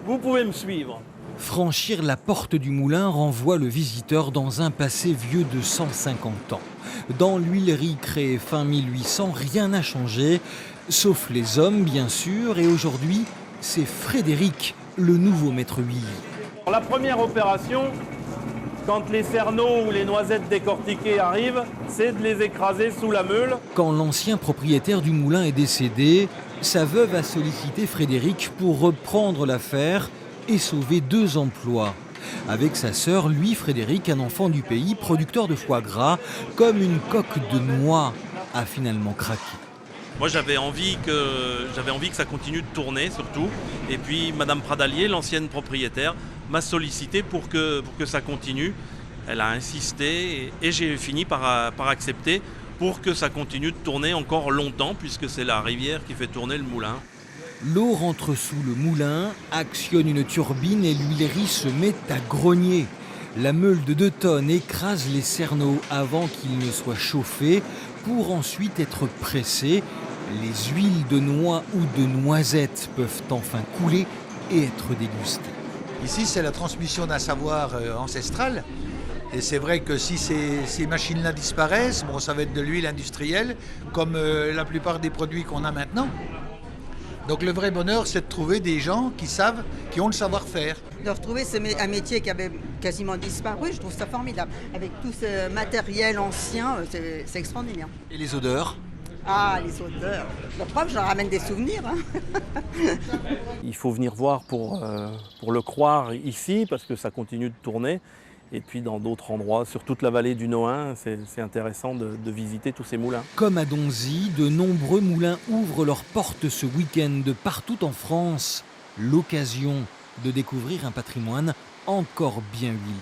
Vous pouvez me suivre. Franchir la porte du moulin renvoie le visiteur dans un passé vieux de 150 ans. Dans l'huilerie créée fin 1800, rien n'a changé, sauf les hommes bien sûr, et aujourd'hui, c'est Frédéric, le nouveau maître huile. La première opération, quand les cerneaux ou les noisettes décortiquées arrivent, c'est de les écraser sous la meule. Quand l'ancien propriétaire du moulin est décédé, sa veuve a sollicité Frédéric pour reprendre l'affaire et sauver 2 emplois. Avec sa sœur, lui, Frédéric, un enfant du pays, producteur de foie gras, comme une coque de noix, a finalement craqué. Moi j'avais envie que ça continue de tourner surtout. Et puis Madame Pradalier, l'ancienne propriétaire, m'a sollicité pour que ça continue. Elle a insisté et j'ai fini par accepter pour que ça continue de tourner encore longtemps puisque c'est la rivière qui fait tourner le moulin. L'eau rentre sous le moulin, actionne une turbine et l'huilerie se met à grogner. La meule de 2 tonnes écrase les cerneaux avant qu'ils ne soient chauffés pour ensuite être pressés. Les huiles de noix ou de noisettes peuvent enfin couler et être dégustées. Ici, c'est la transmission d'un savoir ancestral. Et c'est vrai que si ces machines-là disparaissent, bon, ça va être de l'huile industrielle, comme la plupart des produits qu'on a maintenant. Donc le vrai bonheur, c'est de trouver des gens qui savent, qui ont le savoir-faire. De retrouver un métier qui avait quasiment disparu, je trouve ça formidable. Avec tout ce matériel ancien, c'est extraordinaire. Et les odeurs ? Ah, les odeurs. La preuve, j'en ramène des souvenirs. Il faut venir voir pour le croire ici parce que ça continue de tourner. Et puis dans d'autres endroits, sur toute la vallée du Nohain, c'est intéressant de visiter tous ces moulins. Comme à Donzy, de nombreux moulins ouvrent leurs portes ce week-end partout en France. L'occasion de découvrir un patrimoine encore bien huilé.